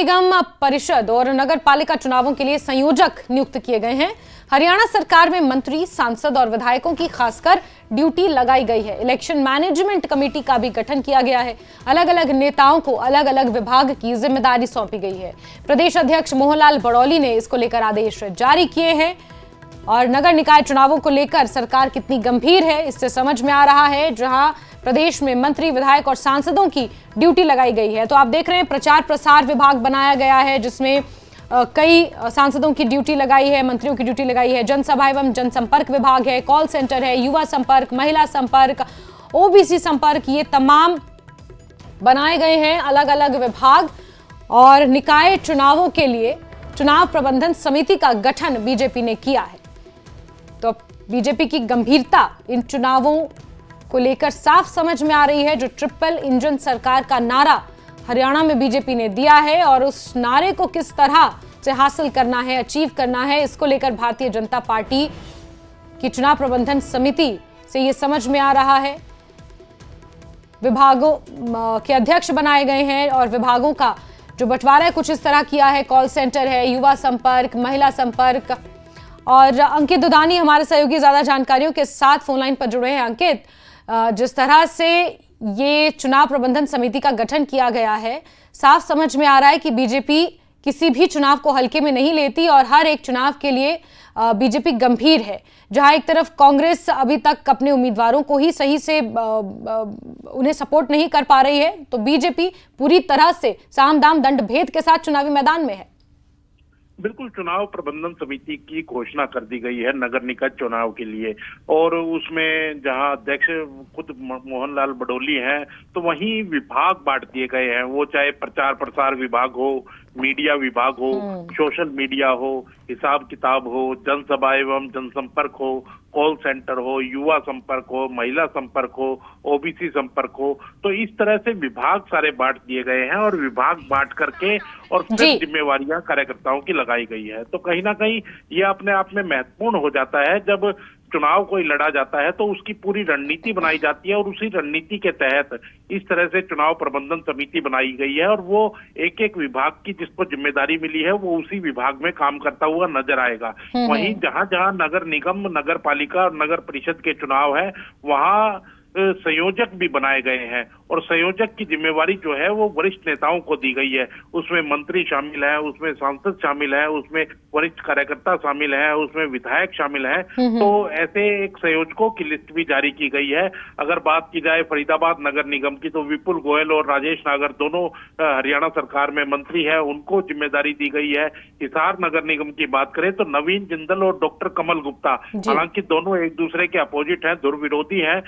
निगम परिषद और नगर पालिका चुनावों के लिए संयोजक नियुक्त किए गए हैं। हरियाणा सरकार में मंत्री, सांसद और विधायकों की खासकर ड्यूटी लगाई गई है। इलेक्शन मैनेजमेंट कमेटी का भी गठन किया गया है। अलग अलग नेताओं को अलग अलग विभाग की जिम्मेदारी सौंपी गई है। प्रदेश अध्यक्ष मोहनलाल बड़ौली ने इसको लेकर आदेश जारी किए हैं और नगर निकाय चुनावों को लेकर सरकार कितनी गंभीर है इससे समझ में आ रहा है, जहां प्रदेश में मंत्री, विधायक और सांसदों की ड्यूटी लगाई गई है। तो आप देख रहे हैं प्रचार प्रसार विभाग बनाया गया है, जिसमें कई सांसदों की ड्यूटी लगाई है, मंत्रियों की ड्यूटी लगाई है। जनसभा एवं जनसंपर्क विभाग है, कॉल सेंटर है, युवा संपर्क, महिला संपर्क, ओबीसी संपर्क, ये तमाम बनाए गए हैं अलग अलग विभाग। और निकाय चुनावों के लिए चुनाव प्रबंधन समिति का गठन बीजेपी ने किया है। तो बीजेपी की गंभीरता इन चुनावों को लेकर साफ समझ में आ रही है। जो ट्रिपल इंजन सरकार का नारा हरियाणा में बीजेपी ने दिया है और उस नारे को किस तरह से हासिल करना है, अचीव करना है, इसको लेकर भारतीय जनता पार्टी की चुनाव प्रबंधन समिति से ये समझ में आ रहा है। विभागों के अध्यक्ष बनाए गए हैं और विभागों का जो बंटवारा है कुछ इस तरह किया है। कॉल सेंटर है, युवा संपर्क, महिला संपर्क। और अंकित दुधानी हमारे सहयोगी ज्यादा जानकारियों के साथ फोनलाइन पर जुड़े हैं। अंकित, जिस तरह से ये चुनाव प्रबंधन समिति का गठन किया गया है, साफ समझ में आ रहा है कि बीजेपी किसी भी चुनाव को हल्के में नहीं लेती और हर एक चुनाव के लिए बीजेपी गंभीर है। जहां एक तरफ कांग्रेस अभी तक अपने उम्मीदवारों को ही सही से उन्हें सपोर्ट नहीं कर पा रही है, तो बीजेपी पूरी तरह से साम दाम दंड भेद के साथ चुनावी मैदान में है। बिल्कुल, चुनाव प्रबंधन समिति की घोषणा कर दी गई है नगर निकाय चुनाव के लिए, और उसमें जहां अध्यक्ष खुद मोहनलाल बड़ौली हैं, तो वहीं विभाग बांट दिए गए हैं। वो चाहे प्रचार प्रसार विभाग हो, मीडिया विभाग हो, सोशल मीडिया हो, हिसाब किताब हो, जनसभा एवं जनसंपर्क हो, कॉल सेंटर हो, युवा संपर्क हो, महिला संपर्क हो, ओबीसी संपर्क हो, तो इस तरह से विभाग सारे बांट दिए गए हैं और विभाग बांट करके और फिर जिम्मेवारियां कार्यकर्ताओं की लगाई गई है। तो कहीं ना कहीं ये अपने आप में महत्वपूर्ण हो जाता है। जब चुनाव कोई लड़ा जाता है तो उसकी पूरी रणनीति बनाई जाती है और उसी रणनीति के तहत इस तरह से चुनाव प्रबंधन समिति बनाई गई है और वो एक एक विभाग की जिसको जिम्मेदारी मिली है वो उसी विभाग में काम करता हुआ नजर आएगा। वहीं जहां जहां नगर निगम, नगर पालिका और नगर परिषद के चुनाव है, वहां संयोजक भी बनाए गए हैं और संयोजक की जिम्मेवारी जो है वो वरिष्ठ नेताओं को दी गई है। उसमें मंत्री शामिल है, उसमें सांसद शामिल है, उसमें वरिष्ठ कार्यकर्ता शामिल है, उसमें विधायक शामिल है। तो ऐसे एक संयोजकों की लिस्ट भी जारी की गई है। अगर बात की जाए फरीदाबाद नगर निगम की, तो विपुल गोयल और राजेश नागर दोनों हरियाणा सरकार में मंत्री है, उनको जिम्मेदारी दी गई है। हिसार नगर निगम की बात करें तो नवीन जिंदल और डॉक्टर कमल गुप्ता, हालांकि दोनों एक दूसरे के अपोजिट हैं, दुर्विरोधी हैं,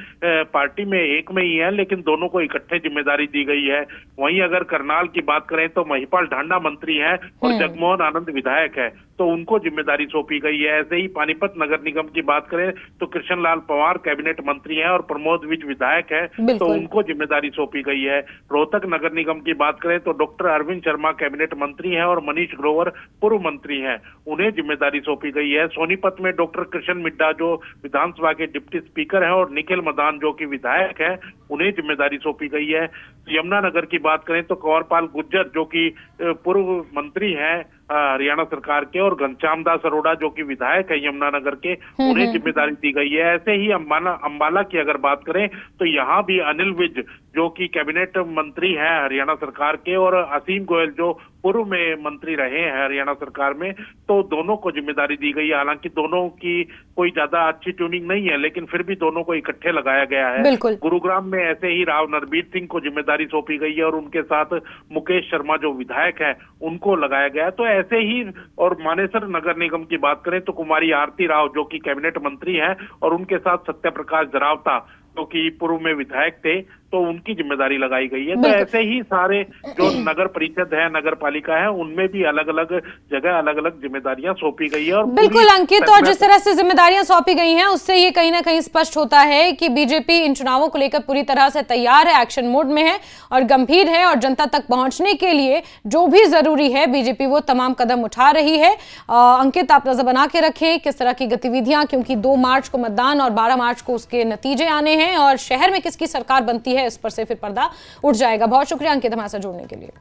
पार्टी में एक में ही है, लेकिन दोनों को इकट्ठे जिम्मेदारी दी गई है। वहीं अगर करनाल की बात करें तो महिपाल ढांडा मंत्री हैं और जगमोहन आनंद विधायक है, तो उनको जिम्मेदारी सौंपी गई है। ऐसे ही पानीपत नगर निगम की बात करें तो कृष्ण लाल पंवार कैबिनेट मंत्री हैं और प्रमोद विज विधायक है, तो उनको जिम्मेदारी सौंपी गई है। रोहतक नगर निगम की बात करें तो डॉक्टर अरविंद शर्मा कैबिनेट मंत्री हैं और मनीष ग्रोवर पूर्व मंत्री हैं, उन्हें जिम्मेदारी सौंपी गई है। सोनीपत में डॉक्टर कृष्ण मिड्डा जो विधानसभा के डिप्टी स्पीकर हैं और निखिल मदान जो कि विधायक है, उन्हें जिम्मेदारी सौंपी गई है। यमुनानगर की बात करें तो कंवरपाल गुज्जर जो कि पूर्व मंत्री हैं हरियाणा सरकार के, और घनश्याम दास अरोड़ा जो कि विधायक है यमुनानगर के, उन्हें जिम्मेदारी दी गई है। ऐसे ही अंबाला की अगर बात करें तो यहाँ भी अनिल विज जो कि कैबिनेट मंत्री हैं हरियाणा सरकार के और असीम गोयल जो पूर्व में मंत्री रहे हैं हरियाणा सरकार में, तो दोनों को जिम्मेदारी दी गई है। हालांकि दोनों की कोई ज्यादा अच्छी ट्यूनिंग नहीं है, लेकिन फिर भी दोनों को इकट्ठे लगाया गया है। गुरुग्राम में ऐसे ही राव नरबीर सिंह को जिम्मेदारी सौंपी गई है और उनके साथ मुकेश शर्मा जो विधायक है उनको लगाया गया है। तो ऐसे ही, और मानेसर नगर निगम की बात करें तो कुमारी आरती राव जो कि कैबिनेट मंत्री हैं और उनके साथ सत्यप्रकाश जरावता जो कि पूर्व में विधायक थे, तो उनकी जिम्मेदारी लगाई गई है। तो ऐसे ही सारे जो नगर परिषद है, नगर पालिका है, उनमें भी अलग अलग जगह अलग अलग जिम्मेदारियां सौंपी गई है। और बिल्कुल अंकित, और जिस तरह से जिम्मेदारियां सौंपी गई हैं उससे ये कहीं ना कहीं स्पष्ट होता है कि बीजेपी इन चुनावों को लेकर पूरी तरह से तैयार है, एक्शन मोड में है और गंभीर है और जनता तक पहुंचने के लिए जो भी जरूरी है बीजेपी वो तमाम कदम उठा रही है। अंकित, आप नजर बना के रखें किस तरह की गतिविधियां, क्योंकि 2 मार्च को मतदान और 12 मार्च को उसके नतीजे आने हैं और शहर में किसकी सरकार बनती है इस पर से फिर पर्दा उठ जाएगा। बहुत शुक्रिया अंकित हमारे साथ जुड़ने के लिए।